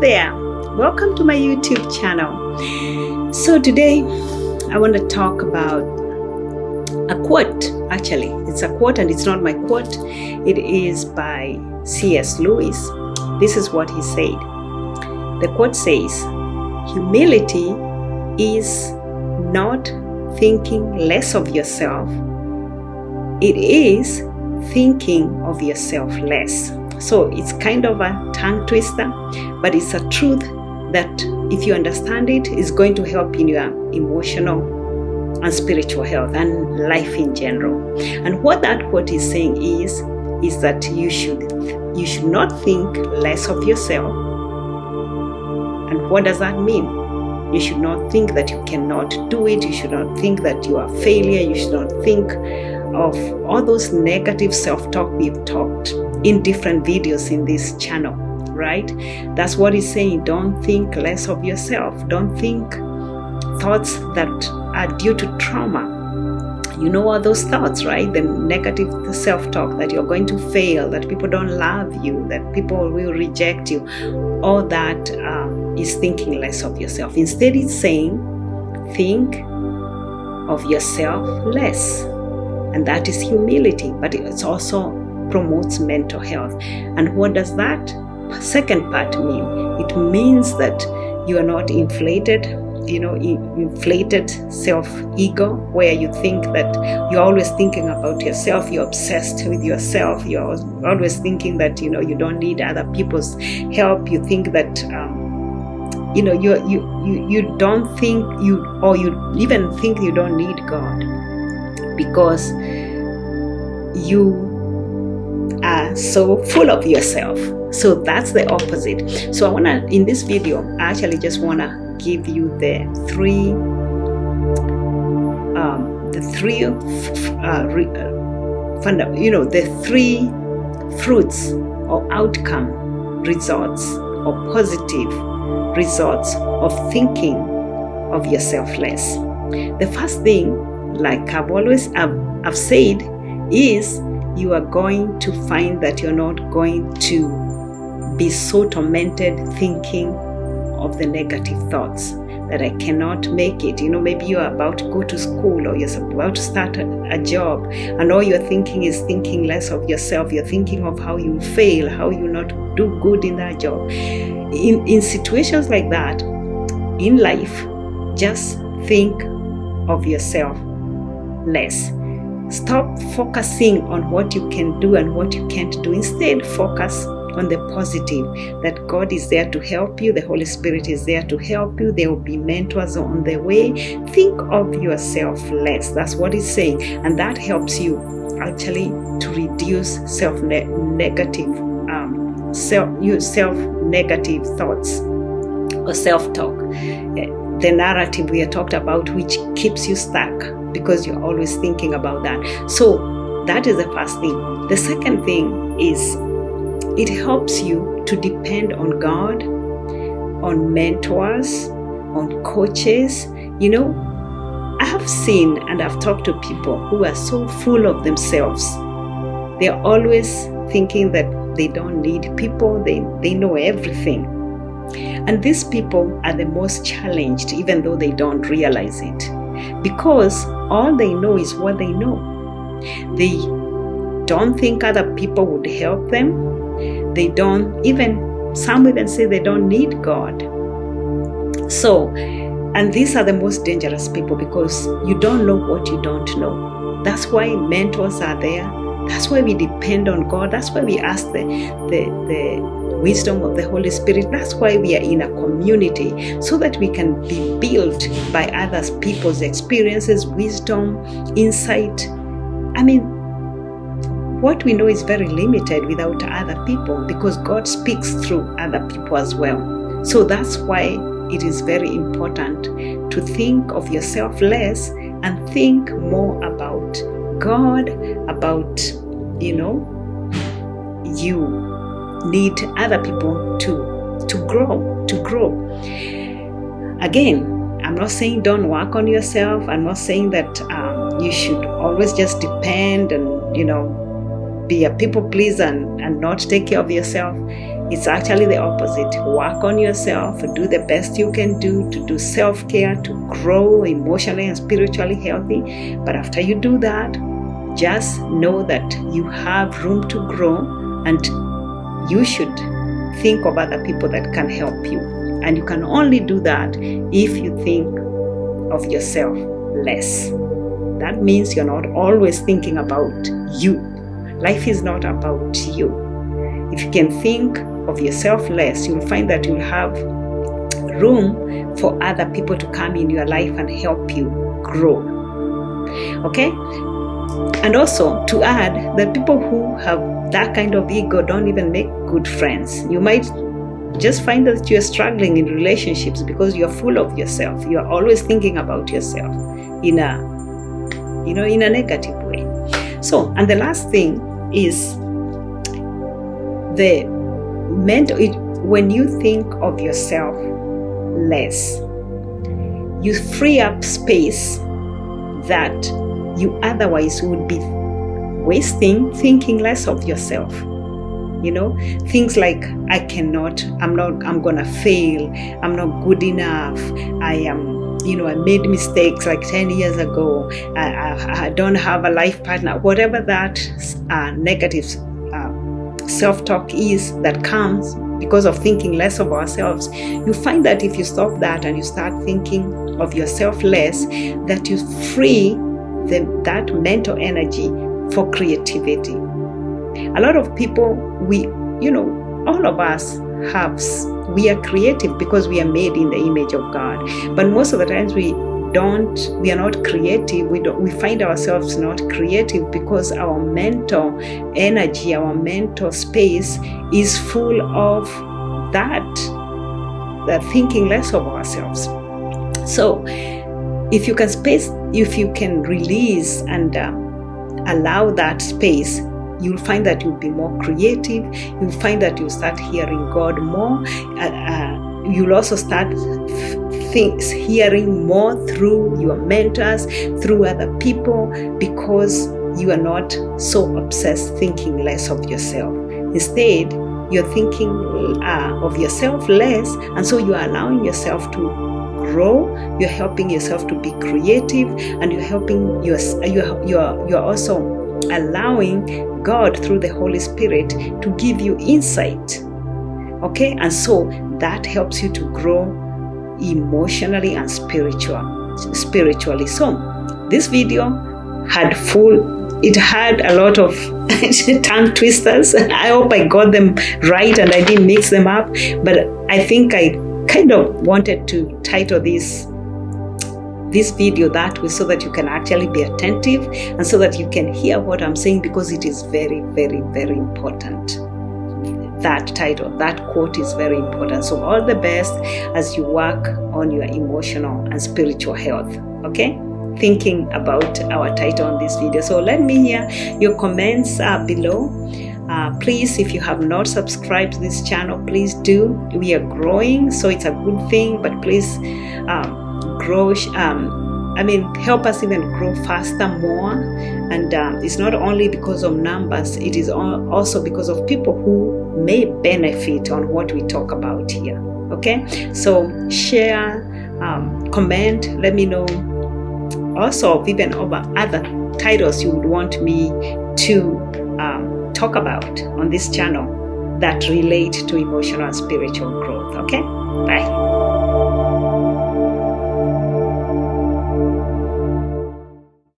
there, welcome to my YouTube channel. So today I want to talk about a quote. Actually, it's a quote and it's not my quote. It is by C.S. Lewis. This is what he said. The quote says, "Humility is not thinking less of yourself. It is thinking of yourself less." So it's kind of a tongue twister, but it's a truth that if you understand it, is going to help in your emotional and spiritual health and life in general. And what that quote is saying is that you should not think less of yourself. And what does that mean? You should not think that you cannot do it. You should not think that you are a failure. You should not think of all those negative self-talk we've talked in different videos in this channel, right? That's what he's saying. Don't think less of yourself. Don't think thoughts that are due to trauma. You know all those thoughts, right? The negative self-talk that you're going to fail, that people don't love you, that people will reject you. All that is thinking less of yourself. Instead, it's saying, think of yourself less. And that is humility, but it also promotes mental health. And what does that second part mean? It means that you are not inflated, inflated self-ego, where you think that you're always thinking about yourself, you're obsessed with yourself, you're always thinking that, you don't need other people's help. You think that, you don't think you even think you don't need God because you are so full of yourself. So that's the opposite. So in this video, I actually just wanna give you the three fruits or outcome results or positive results of thinking of yourself less. The first thing, like I've said, is you are going to find that you're not going to be so tormented thinking of the negative thoughts that I cannot make it. Maybe you're about to go to school or you're about to start a job, and all you're thinking is thinking less of yourself. You're thinking of how you fail, how you not do good in that job. In situations like that in life, just think of yourself less. Stop focusing on what you can do and what you can't do. Instead, focus on the positive, that God is there to help you. The Holy Spirit is there to help you. There will be mentors on the way. Think of yourself less. That's what it's saying. And that helps you actually to reduce self-negative thoughts or self-talk. The narrative we have talked about, which keeps you stuck because you're always thinking about that. So that is the first thing. The second thing is it helps you to depend on God, on mentors, on coaches. I have seen and I've talked to people who are so full of themselves. They're always thinking that they don't need people, they know everything. And these people are the most challenged, even though they don't realize it, because all they know is what they know. They don't think other people would help them. Some even say they don't need God. And these are the most dangerous people, because you don't know what you don't know. That's why mentors are there. That's why we depend on God. That's why we ask the wisdom of the Holy Spirit. That's why we are in a community, so that we can be built by other people's experiences, wisdom, insight. What we know is very limited without other people, because God speaks through other people as well. So that's why it is very important to think of yourself less and think more about God, about, you need other people to grow. Again, I'm not saying don't work on yourself. I'm not saying that you should always just depend and be a people pleaser and not take care of yourself. It's actually the opposite. Work on yourself, do the best you can do to do self-care, to grow emotionally and spiritually healthy. But after you do that, just know that you have room to grow, and you should think of other people that can help you. And you can only do that if you think of yourself less. That means you're not always thinking about you. Life is not about you. If you can think of yourself less, you'll find that you'll have room for other people to come in your life and help you grow. Okay? And also to add that people who have that kind of ego don't even make good friends. You might just find that you're struggling in relationships because you're full of yourself. You're always thinking about yourself in a negative way. So, and the last thing is when you think of yourself less, you free up space that you otherwise would be wasting thinking less of yourself. Things like I'm gonna fail, I'm not good enough, I made mistakes like 10 years ago, I don't have a life partner, whatever that negative self-talk is that comes because of thinking less of ourselves. You find that if you stop that and you start thinking of yourself less, that you free that mental energy for creativity. A lot of people, all of us we are creative because we are made in the image of God. But most of the times we are not creative. We find ourselves not creative because our mental energy, our mental space is full of that thinking less of ourselves. So if you can release and allow that space, you'll find that you'll be more creative. You'll find that you'll start hearing God more. You'll also start hearing more through your mentors, through other people, because you are not so obsessed thinking less of yourself. Instead, you're thinking of yourself less, and so you are allowing yourself to grow. You're helping yourself to be creative, and you're also allowing God through the Holy Spirit to give you insight. Okay, and so that helps you to grow emotionally and spiritually. So this video had a lot of tongue twisters. I hope I got them right and I didn't mix them up, but I think I kind of wanted to title this video that way so that you can actually be attentive and so that you can hear what I'm saying, because it is very, very, very important. That title, that quote is very important. So all the best as you work on your emotional and spiritual health. Okay? Thinking about our title on this video. So let me hear your comments below. Please, if you have not subscribed to this channel, please do. We are growing, so it's a good thing, but please grow. Help us even grow faster, more. And it's not only because of numbers, it is also because of people who may benefit on what we talk about here. Okay, so share, comment, let me know also even over other titles you would want me to talk about on this channel that relate to emotional and spiritual growth. Okay, bye.